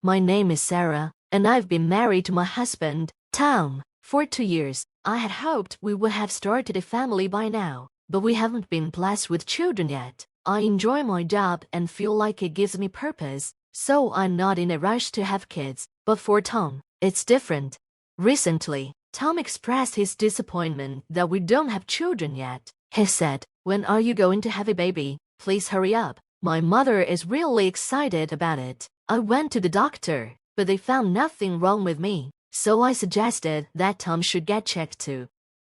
My name is Sarah, and I've been married to my husband, Tom, for 2 years. I had hoped we would have started a family by now, but we haven't been blessed with children yet. I enjoy my job and feel like it gives me purpose, so I'm not in a rush to have kids. But for Tom, it's different. Recently, Tom expressed his disappointment that we don't have children yet. He said, "When are you going to have a baby? Please hurry up. My mother is really excited about it. I went to the doctor, but they found nothing wrong with me, so I suggested that Tom should get checked too."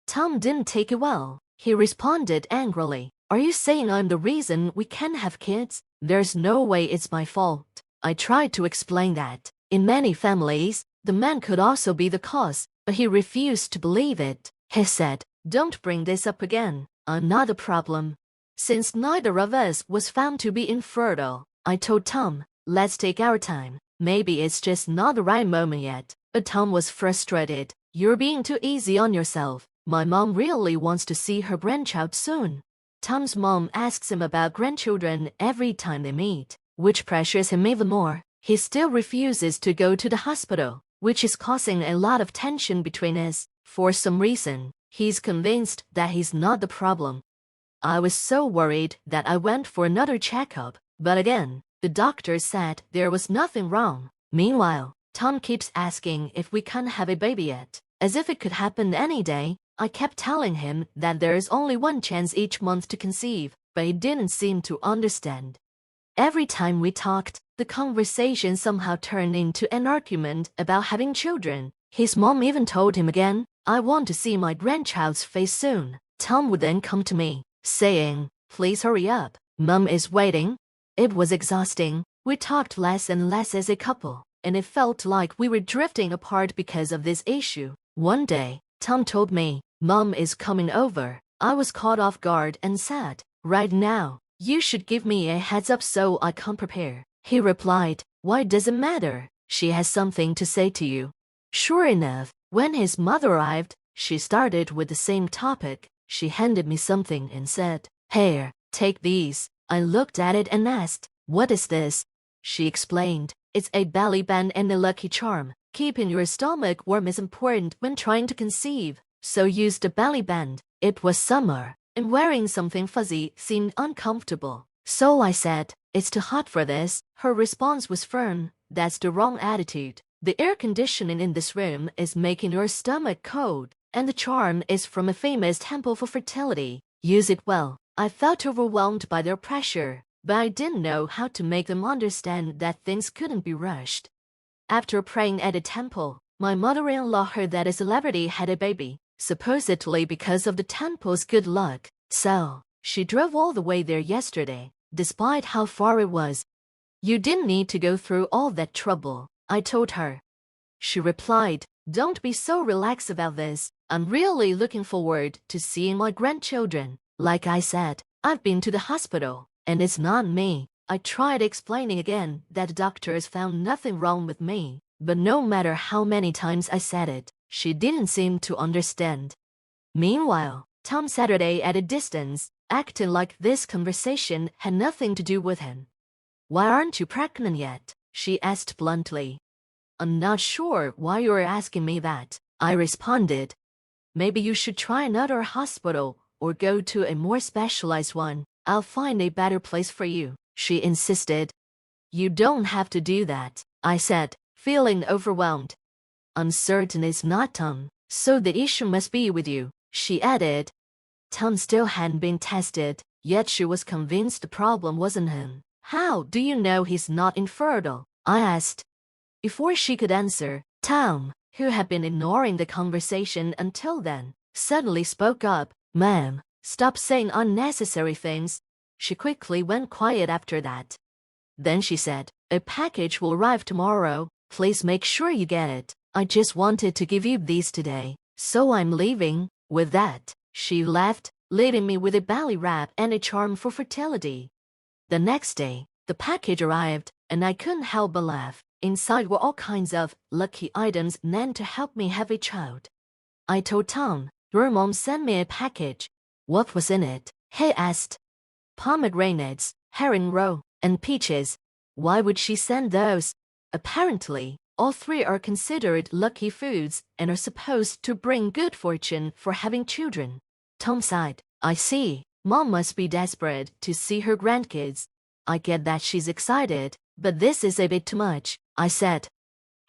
Tom didn't take it well. He responded angrily, "Are you saying I'm the reason we can't have kids? There's no way it's my fault." I tried to explain that, in many families, the man could also be the cause, but he refused to believe it. He said, "Don't bring this up again. I'm not the problem." Since neither of us was found to be infertile, I told Tom, "Let's take our time. Maybe it's just not the right moment yet." But Tom was frustrated. "You're being too easy on yourself. My mom really wants to see her grandchild soon." Tom's mom asks him about grandchildren every time they meet, which pressures him even more. He still refuses to go to the hospital, which is causing a lot of tension between us. For some reason, he's convinced that he's not the problem. I was so worried that I went for another checkup, but again, the doctor said there was nothing wrong. Meanwhile, Tom keeps asking if we can't have a baby yet, as if it could happen any day. I kept telling him that there is only one chance each month to conceive, but he didn't seem to understand. Every time we talked, the conversation somehow turned into an argument about having children. His mom even told him again, "I want to see my grandchild's face soon." Tom would then come to me, saying, "Please hurry up. Mom is waiting." It was exhausting. We talked less and less as a couple, and it felt like we were drifting apart because of this issue. One day, Tom told me, "Mom is coming over." I was caught off guard and said, "Right now, you should give me a heads up so I can prepare." He replied, "Why does it matter? She has something to say to you." Sure enough, when his mother arrived, she started with the same topic. She handed me something and said, "Here, take these." I looked at it and asked, "What is this?" She explained, "It's a belly band and a lucky charm. Keeping your stomach warm is important when trying to conceive, so use the belly band." It was summer, and wearing something fuzzy seemed uncomfortable. So I said, "It's too hot for this." Her response was firm, "That's the wrong attitude. The air conditioning in this room is making your stomach cold, and the charm is from a famous temple for fertility. Use it well." I felt overwhelmed by their pressure, but I didn't know how to make them understand that things couldn't be rushed. After praying at a temple, my mother-in-law heard that a celebrity had a baby, supposedly because of the temple's good luck. So, she drove all the way there yesterday, despite how far it was. "You didn't need to go through all that trouble," I told her. She replied, "Don't be so relaxed about this. I'm really looking forward to seeing my grandchildren." Like I said, I've been to the hospital, and it's not me. I tried explaining again that the doctors found nothing wrong with me, but no matter how many times I said it, she didn't seem to understand. Meanwhile, Tom Saturday at a distance, acting like this conversation had nothing to do with him. "Why aren't you pregnant yet?" she asked bluntly. "I'm not sure why you're asking me that," I responded. "Maybe you should try another hospital or go to a more specialized one. I'll find a better place for you," she insisted. "You don't have to do that," I said, feeling overwhelmed. "I'm certain it's not Tom, so the issue must be with you," she added. Tom still hadn't been tested, yet she was convinced the problem wasn't him. "How do you know he's not infertile?" I asked. Before she could answer, Tom, who had been ignoring the conversation until then, suddenly spoke up. "Ma'am, stop saying unnecessary things." She quickly went quiet after that. Then she said, "A package will arrive tomorrow. Please make sure you get it. I just wanted to give you these today, so I'm leaving." With that, she left, leaving me with a belly wrap and a charm for fertility. The next day, the package arrived, and I couldn't help but laugh. Inside were all kinds of lucky items meant to help me have a child. I told Tom, "Your mom sent me a package." "What was in it?" he asked. "Pomegranates, herring roe, and peaches." "Why would she send those?" Apparently, all three are considered lucky foods and are supposed to bring good fortune for having children. Tom sighed. I see. Mom must be desperate to see her grandkids. I get that she's excited, but this is a bit too much, I said.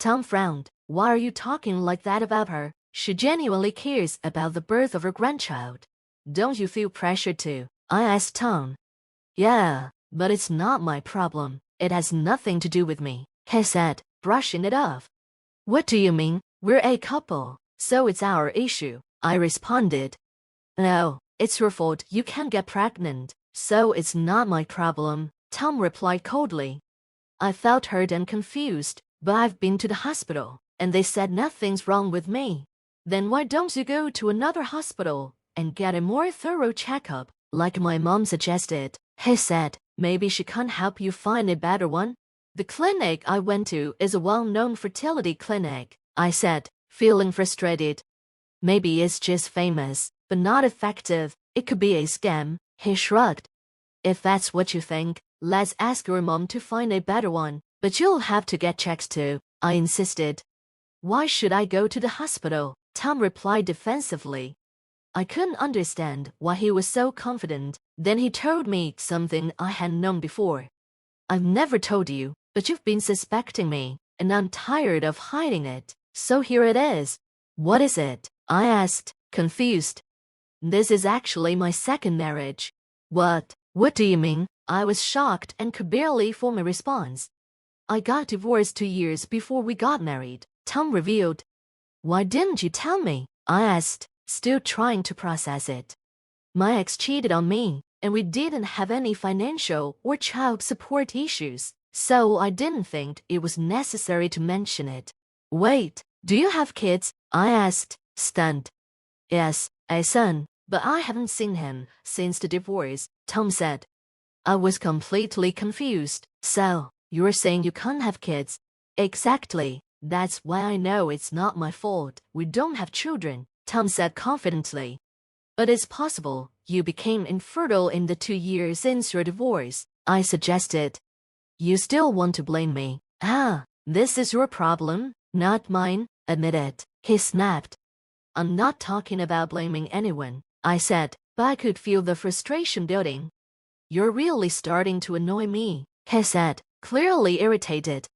Tom frowned. Why are you talking like that about her? She genuinely cares about the birth of her grandchild. Don't you feel pressure to? I asked Tom. Yeah, but it's not my problem. It has nothing to do with me, he said, brushing it off. What do you mean? We're a couple, so it's our issue, I responded. No, it's your fault you can't get pregnant, so it's not my problem, Tom replied coldly. I felt hurt and confused, but I've been to the hospital, and they said nothing's wrong with me. Then why don't you go to another hospital and get a more thorough checkup, like my mom suggested, he said. Maybe she can't help you find a better one. The clinic I went to is a well-known fertility clinic, I said, feeling frustrated. Maybe it's just famous, but not effective. It could be a scam, he shrugged. If that's what you think, let's ask your mom to find a better one, but you'll have to get checks too, I insisted. Why should I go to the hospital? Tom replied defensively. I couldn't understand why he was so confident. Then he told me something I hadn't known before. I've never told you, but you've been suspecting me, and I'm tired of hiding it, so here it is. What is it? I asked, confused. This is actually my second marriage. What? What do you mean? I was shocked and could barely form a response. I got divorced 2 years before we got married, Tom revealed. Why didn't you tell me? I asked, still trying to process it. My ex cheated on me, and we didn't have any financial or child support issues, so I didn't think it was necessary to mention it. Wait, do you have kids? I asked, stunned. Yes, a son, but I haven't seen him since the divorce, Tom said. I was completely confused. So, you're saying you can't have kids? Exactly. That's why I know it's not my fault we don't have children, Tom said confidently. But it's possible you became infertile in the 2 years since your divorce, I suggested. You still want to blame me? This is your problem, not mine, admit it, he snapped. I'm not talking about blaming anyone, I said, but I could feel the frustration building. You're really starting to annoy me, he said, clearly irritated.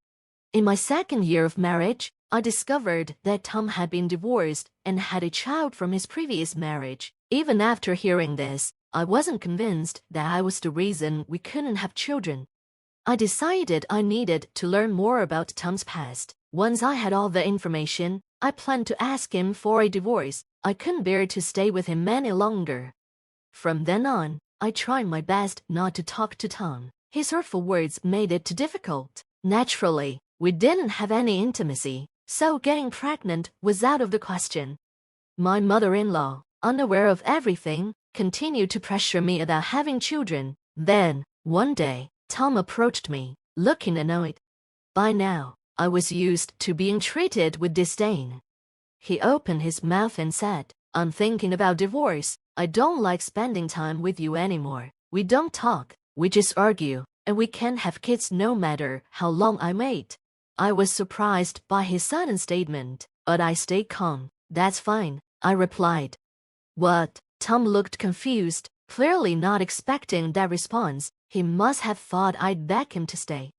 In my second year of marriage, I discovered that Tom had been divorced and had a child from his previous marriage. Even after hearing this, I wasn't convinced that I was the reason we couldn't have children. I decided I needed to learn more about Tom's past. Once I had all the information, I planned to ask him for a divorce. I couldn't bear to stay with him any longer. From then on, I tried my best not to talk to Tom. His hurtful words made it too difficult. Naturally, we didn't have any intimacy, so getting pregnant was out of the question. My mother-in-law, unaware of everything, continued to pressure me about having children. Then, one day, Tom approached me, looking annoyed. By now, I was used to being treated with disdain. He opened his mouth and said, I'm thinking about divorce. I don't like spending time with you anymore. We don't talk, we just argue, and we can't have kids no matter how long I wait. I was surprised by his sudden statement, but I stayed calm. That's fine, I replied. What? Tom looked confused, clearly not expecting that response. He must have thought I'd beg him to stay.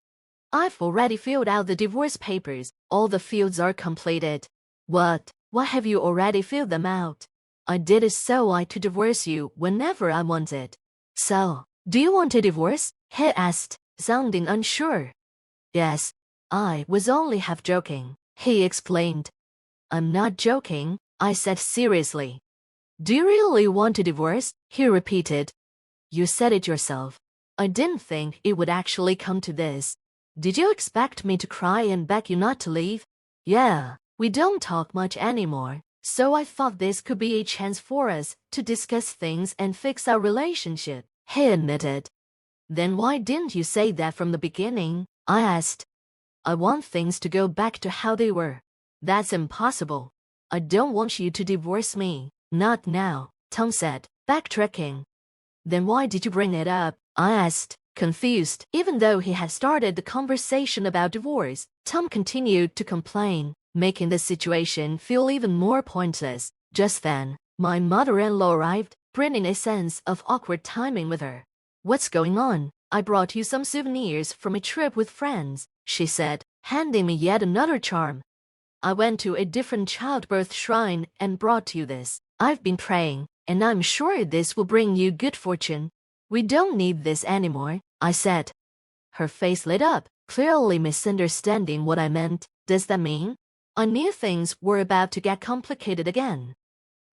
I've already filled out the divorce papers. All the fields are completed. What? Why have you already filled them out? I did it so I could divorce you whenever I wanted. So, do you want a divorce? He asked, sounding unsure. Yes. I was only half joking, he explained. I'm not joking, I said seriously. Do you really want a divorce? He repeated. You said it yourself. I didn't think it would actually come to this. Did you expect me to cry and beg you not to leave? Yeah, we don't talk much anymore, so I thought this could be a chance for us to discuss things and fix our relationship, he admitted. Then why didn't you say that from the beginning? I asked. I want things to go back to how they were. That's impossible. I don't want you to divorce me. Not now, Tom said, backtracking. Then why did you bring it up? I asked, Confused, even though he had started the conversation about divorce, Tom continued to complain, making the situation feel even more pointless. Just then, my mother-in-law arrived, bringing a sense of awkward timing with her. "What's going on?" "I brought you some souvenirs from a trip with friends," she said, handing me yet another charm. "I went to a different childbirth shrine and brought you this. I've been praying, and I'm sure this will bring you good fortune." "We don't need this anymore," I said. Her face lit up, clearly misunderstanding what I meant. "Does that mean?" I knew things were about to get complicated again.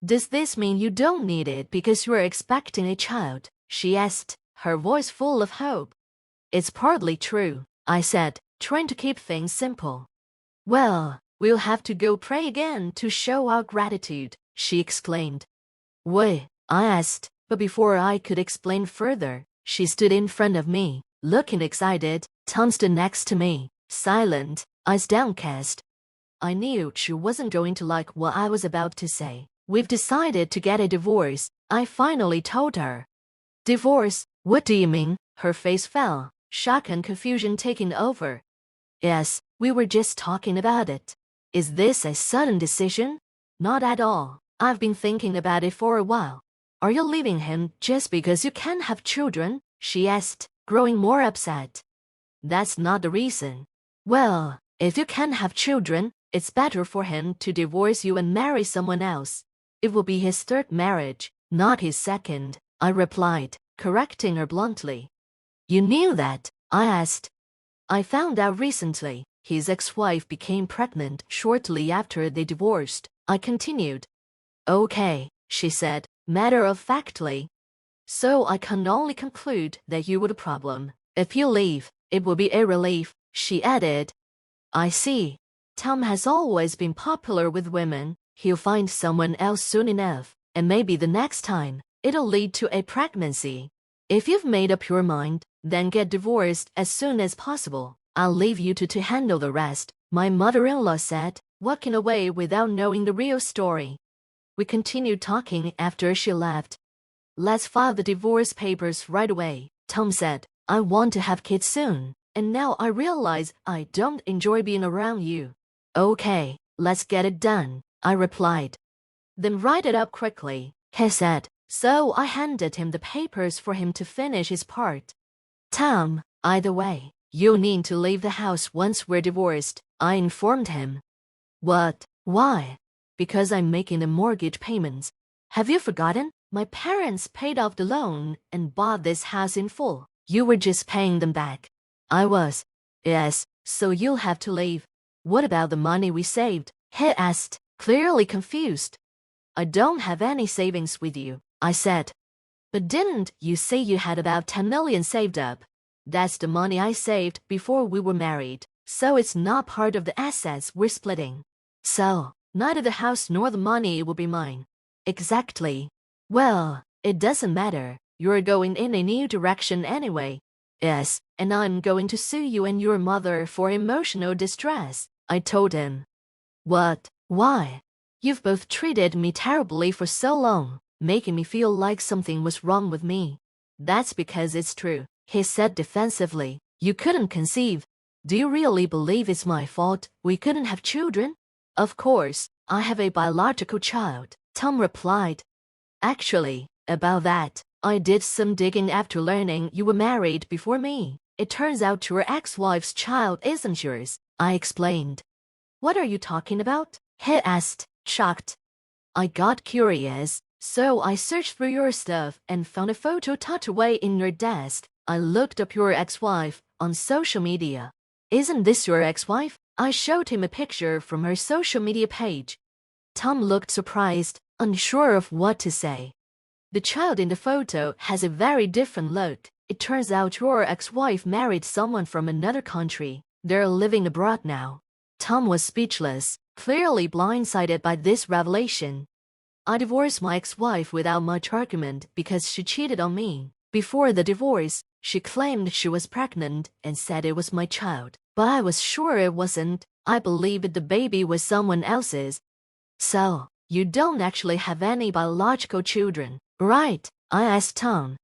"Does this mean you don't need it because you're expecting a child?" she asked, her voice full of hope. "It's partly true," I said, trying to keep things simple. "Well, we'll have to go pray again to show our gratitude," she exclaimed. "What?" I asked, but before I could explain further, she stood in front of me, looking excited. Tom stood next to me, silent, eyes downcast. I knew she wasn't going to like what I was about to say. "We've decided to get a divorce," I finally told her. "Divorce? What do you mean?" Her face fell, shock and confusion taking over. "Yes, we were just talking about it." "Is this a sudden decision?" "Not at all. I've been thinking about it for a while." "Are you leaving him just because you can't have children?" she asked, growing more upset. "That's not the reason." "Well, if you can't have children, it's better for him to divorce you and marry someone else. It will be his third marriage, not his second," I replied, correcting her bluntly. "You knew that?" I asked. "I found out recently. His ex-wife became pregnant shortly after they divorced," I continued. "Okay," she said, matter-of-factly. "So I can only conclude that you were the problem. If you leave, it will be a relief," she added. "I see. Tom has always been popular with women. He'll find someone else soon enough, and maybe the next time, it'll lead to a pregnancy. If you've made up your mind, then get divorced as soon as possible. I'll leave you to handle the rest," my mother-in-law said, walking away without knowing the real story. We continued talking after she left. "Let's file the divorce papers right away," Tom said. "I want to have kids soon, and now I realize I don't enjoy being around you." "Okay, let's get it done," I replied. "Then write it up quickly," he said, so I handed him the papers for him to finish his part. "Tom, either way, you'll need to leave the house once we're divorced," I informed him. "What? Why?" "Because I'm making the mortgage payments. Have you forgotten? My parents paid off the loan and bought this house in full. You were just paying them back." "I was." "Yes, so you'll have to leave." "What about the money we saved?" he asked, clearly confused. "I don't have any savings with you," I said. "But didn't you say you had about 10 million saved up?" "That's the money I saved before we were married, so it's not part of the assets we're splitting." "So, neither the house nor the money will be mine." "Exactly." "Well, it doesn't matter. You're going in a new direction anyway." "Yes, and I'm going to sue you and your mother for emotional distress," I told him. "What? Why?" "You've both treated me terribly for so long, making me feel like something was wrong with me." "That's because it's true," he said defensively. "You couldn't conceive." "Do you really believe it's my fault we couldn't have children?" "Of course, I have a biological child," Tom replied. "Actually, about that, I did some digging after learning you were married before me. It turns out your ex-wife's child isn't yours," I explained. "What are you talking about?" he asked, shocked. "I got curious, so I searched through your stuff and found a photo tucked away in your desk. I looked up your ex-wife on social media." "Isn't this your ex-wife?" I showed him a picture from her social media page. Tom looked surprised, unsure of what to say. "The child in the photo has a very different look. It turns out your ex-wife married someone from another country. They're living abroad now." Tom was speechless, clearly blindsided by this revelation. "I divorced my ex-wife without much argument because she cheated on me. Before the divorce, she claimed she was pregnant and said it was my child, but I was sure it wasn't. I believed the baby was someone else's." "So, you don't actually have any biological children, right?" I asked Tom.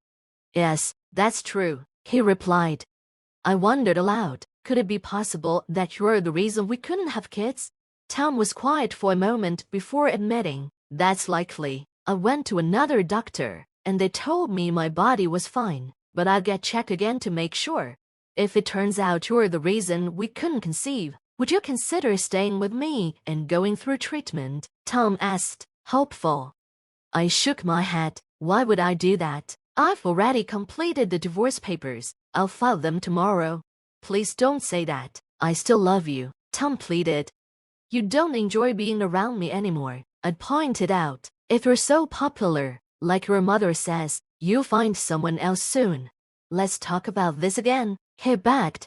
"Yes, that's true," he replied. I wondered aloud, could it be possible that you're the reason we couldn't have kids? Tom was quiet for a moment before admitting, that's likely. I went to another doctor, and they told me my body was fine, but I'll get checked again to make sure. If it turns out you're the reason we couldn't conceive, would you consider staying with me and going through treatment? Tom asked, hopeful. I shook my head. Why would I do that? I've already completed the divorce papers. I'll file them tomorrow. Please don't say that. I still love you, Tom pleaded. You don't enjoy being around me anymore, I pointed out. If you're so popular, like your mother says, you'll find someone else soon. Let's talk about this again, he begged.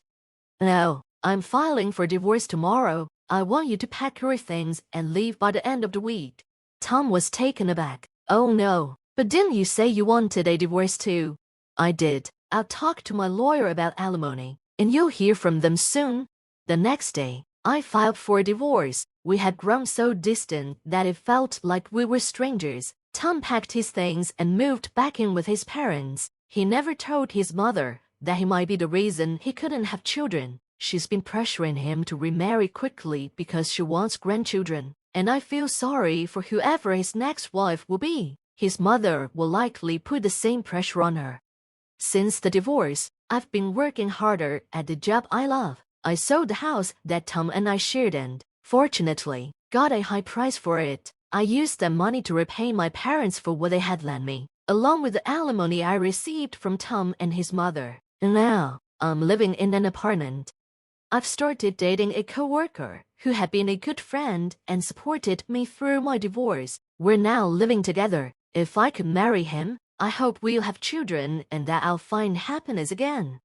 No, I'm filing for divorce tomorrow. I want you to pack your things and leave by the end of the week. Tom was taken aback. Oh no, but didn't you say you wanted a divorce too? I did. I'll talk to my lawyer about alimony, and you'll hear from them soon. The next day, I filed for a divorce. We had grown so distant that it felt like we were strangers. Tom packed his things and moved back in with his parents. He never told his mother that he might be the reason he couldn't have children. She's been pressuring him to remarry quickly because she wants grandchildren, and I feel sorry for whoever his next wife will be. His mother will likely put the same pressure on her. Since the divorce, I've been working harder at the job I love. I sold the house that Tom and I shared and, fortunately, got a high price for it. I used that money to repay my parents for what they had lent me, along with the alimony I received from Tom and his mother. And now, I'm living in an apartment. I've started dating a coworker who had been a good friend and supported me through my divorce. We're now living together. If I could marry him, I hope we'll have children and that I'll find happiness again.